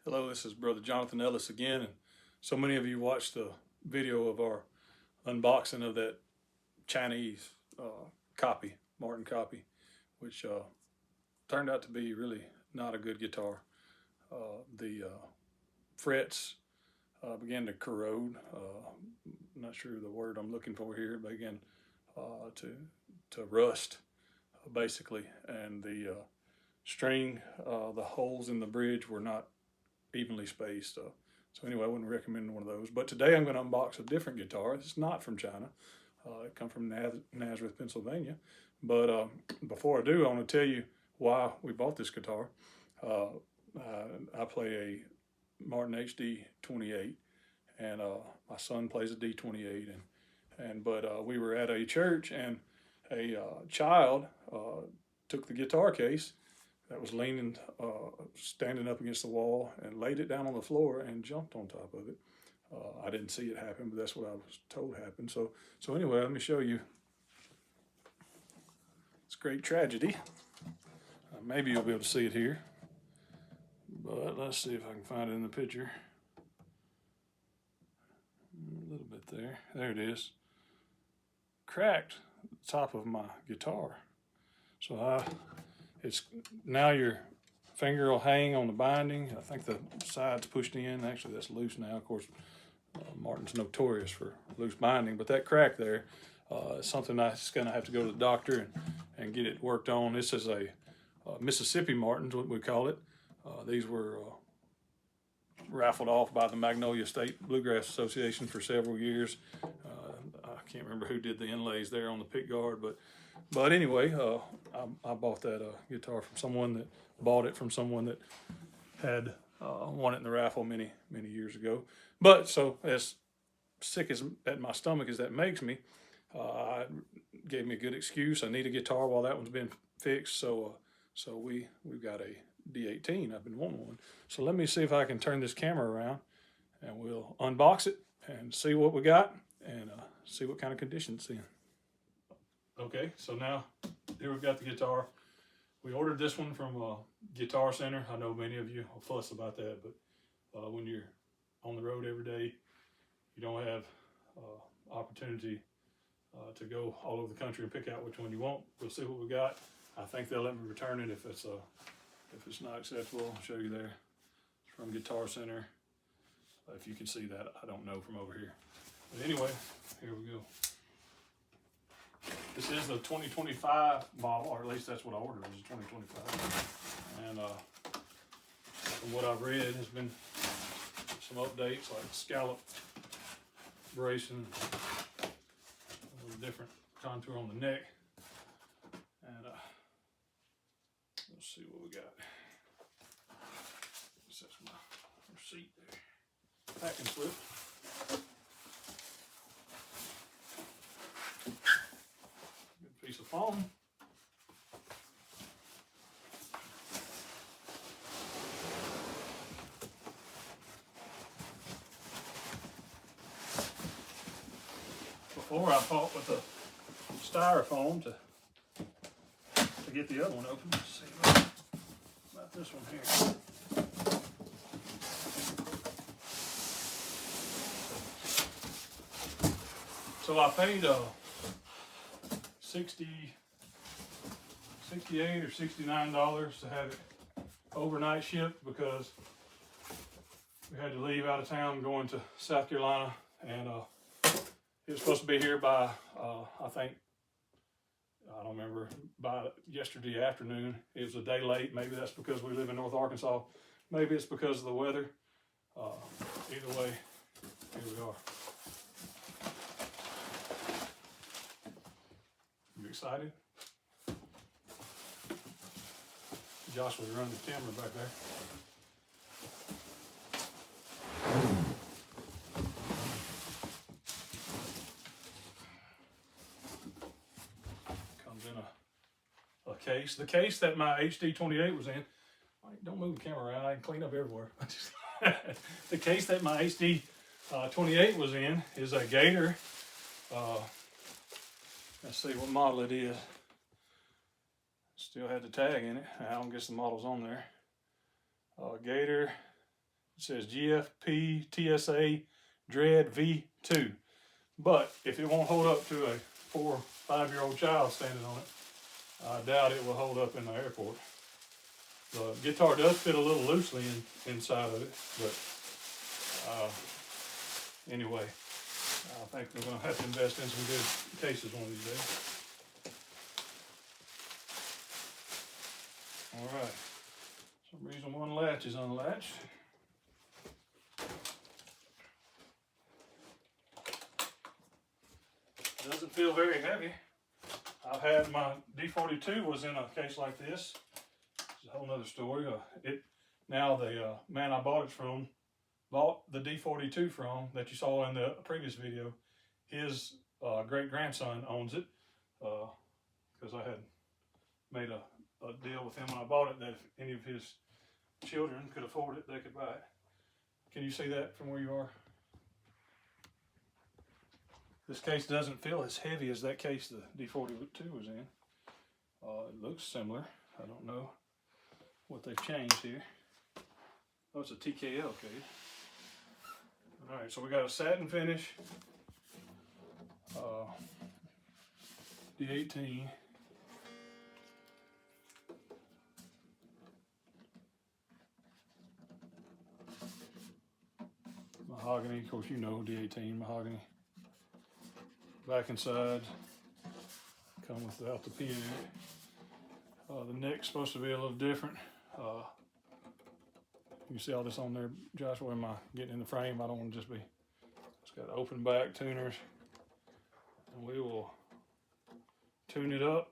Hello, this is Brother Jonathan Ellis again, and so many of you watched the video of our unboxing of that Chinese copy, Martin copy, which turned out to be really not a good guitar. The frets began to corrode. I'm not sure the word I'm looking for here. It began to rust, basically, and the string, the holes in the bridge were not evenly spaced. So anyway, I wouldn't recommend one of those. But today I'm going to unbox a different guitar. It's not from China. It comes from Nazareth, Pennsylvania. But before I do, I want to tell you why we bought this guitar. I play a Martin D18, and my son plays a D28. But we were at a church, and a child took the guitar case that was leaning, standing up against the wall, and laid it down on the floor and jumped on top of it. I didn't see it happen, but that's what I was told happened. So anyway, let me show you. It's a great tragedy. Maybe you'll be able to see it here, but let's see if I can find it in the picture. A little bit there. There it is. Cracked the top of my guitar. So it's now your finger will hang on the binding. I think the side's pushed in. Actually, that's loose now. Of course, Martin's notorious for loose binding, but that crack there is something I'm just going to have to go to the doctor and get it worked on. This is a Mississippi Martin's, what we call it. These were raffled off by the Magnolia State Bluegrass Association for several years. I can't remember who did the inlays there on the pick guard, but anyway, I bought that guitar from someone that bought it from someone that had won it in the raffle many years ago. But so as sick as at my stomach as that makes me, it gave me a good excuse. I need a guitar while that one's been fixed. So we've got a D18. I've been wanting one. So let me see if I can turn this camera around, and we'll unbox it and see what we got and see what kind of condition it's in. Okay, so now here we've got the guitar. We ordered this one from Guitar Center. I know many of you will fuss about that, but when you're on the road every day, you don't have opportunity to go all over the country and pick out which one you want. We'll see what we got. I think they'll let me return it if it's not acceptable. I'll show you there. It's from Guitar Center. If you can see that, I don't know from over here. But anyway, here we go. This is the 2025 model, or at least that's what I ordered, was 2025. And from what I've read, there's been some updates like scallop bracing, a little different contour on the neck. And let's see what we got. That's my receipt there. Packing slip. Piece of foam. Before I fought with the styrofoam to get the other one open. Let's see about this one here. So I paid $68 or $69 to have it overnight shipped because we had to leave out of town going to South Carolina, and it was supposed to be here by I don't remember, by yesterday afternoon. It was a day late. Maybe that's because we live in North Arkansas. Maybe it's because of the weather. Either way, here we are. You excited? Josh will run the camera back there. Comes in a case. The case that my HD28 was in. Don't move the camera around. I can clean up everywhere. The case that my HD28 was in is a Gator. Let's see what model it is. Still had the tag in it. I don't guess the model's on there. Gator It says GFP TSA Dread V2. But if it won't hold up to a 4 or 5-year-old child standing on it, I doubt it will hold up in the airport. The guitar does fit a little loosely inside of it, but anyway, I think we're going to have to invest in some good cases one of these days. All right. For some reason one latch is unlatched. Doesn't feel very heavy. I've had my D42 was in a case like this. It's a whole nother story. Now the man I bought the D42 from that you saw in the previous video. His great grandson owns it because I had made a deal with him when I bought it that if any of his children could afford it, they could buy it. Can you see that from where you are? This case doesn't feel as heavy as that case the D42 was in. It looks similar. I don't know what they've changed here. Oh, it's a TKL case. All right, so we got a satin finish, D18. Mahogany, of course you know D18, mahogany. Back inside, come without the pin in it. The neck's supposed to be a little different. You can see all this on there, Josh, where am I getting in the frame? I don't want to just be, it's got open back tuners. And we will tune it up.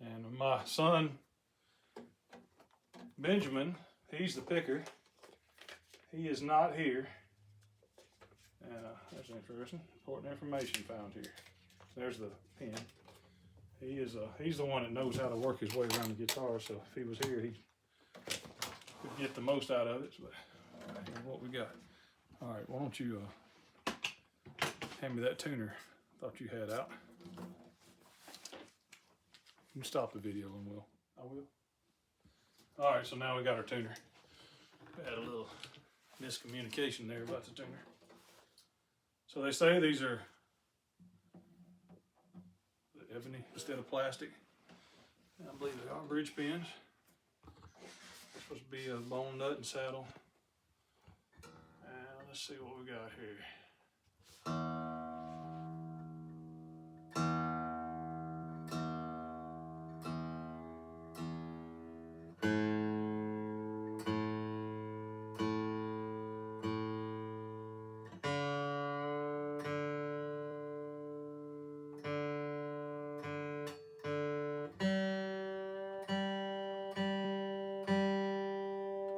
And my son, Benjamin, he's the picker. He is not here. And that's interesting. Important information found here. There's the pin. He's the one that knows how to work his way around the guitar. So if he was here, he could get the most out of it. But here's what we got. All right, why don't you hand me that tuner? Thought you had out. You can stop the video and I will. All right, so now we got our tuner. We had a little miscommunication there about the tuner. So they say these are ebony instead of plastic. And I believe they are bridge pins. They're supposed to be a bone nut and saddle. And let's see what we got here.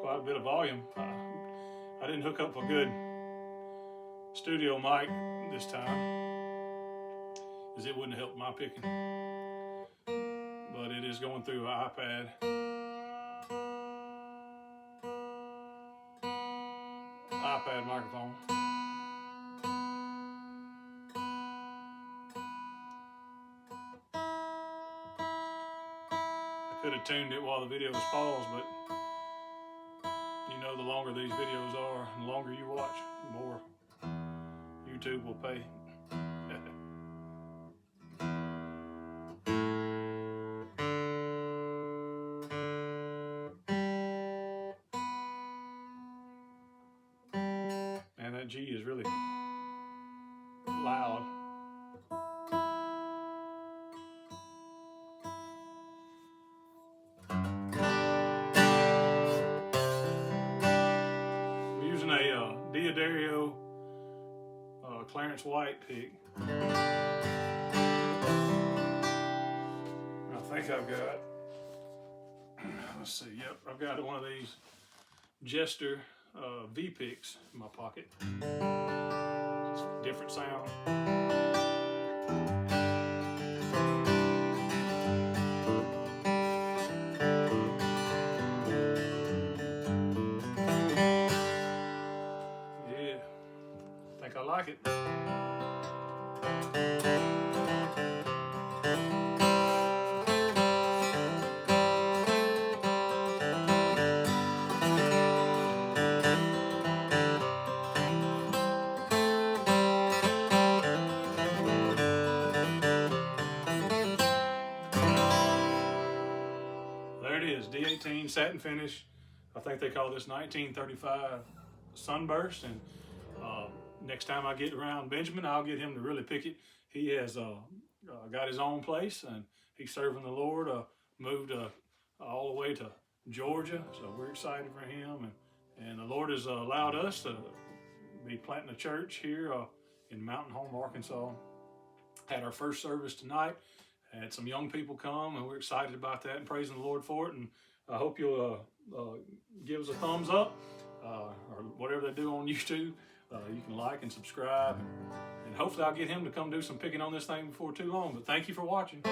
Quite a bit of volume. I didn't hook up a good studio mic this time, because it wouldn't help my picking. But it is going through an iPad. iPad microphone. I could have tuned it while the video was paused, but you know, the longer these videos are, and the longer you watch, the more YouTube will pay. And that G is really loud. D'Addario Clarence White pick. I think I've got, let's see, yep, I've got one of these Jester V picks in my pocket. It's a different sound. I like it. 18 satin finish. I think they call this 1935 Sunburst. And next time I get around Benjamin, I'll get him to really pick it. He has got his own place, and he's serving the Lord. Moved all the way to Georgia, so we're excited for him. And the Lord has allowed us to be planting a church here in Mountain Home, Arkansas. Had our first service tonight. Had some young people come, and we're excited about that and praising the Lord for it. And I hope you'll give us a thumbs up or whatever they do on YouTube. You can like and subscribe, and hopefully I'll get him to come do some picking on this thing before too long. But thank you for watching.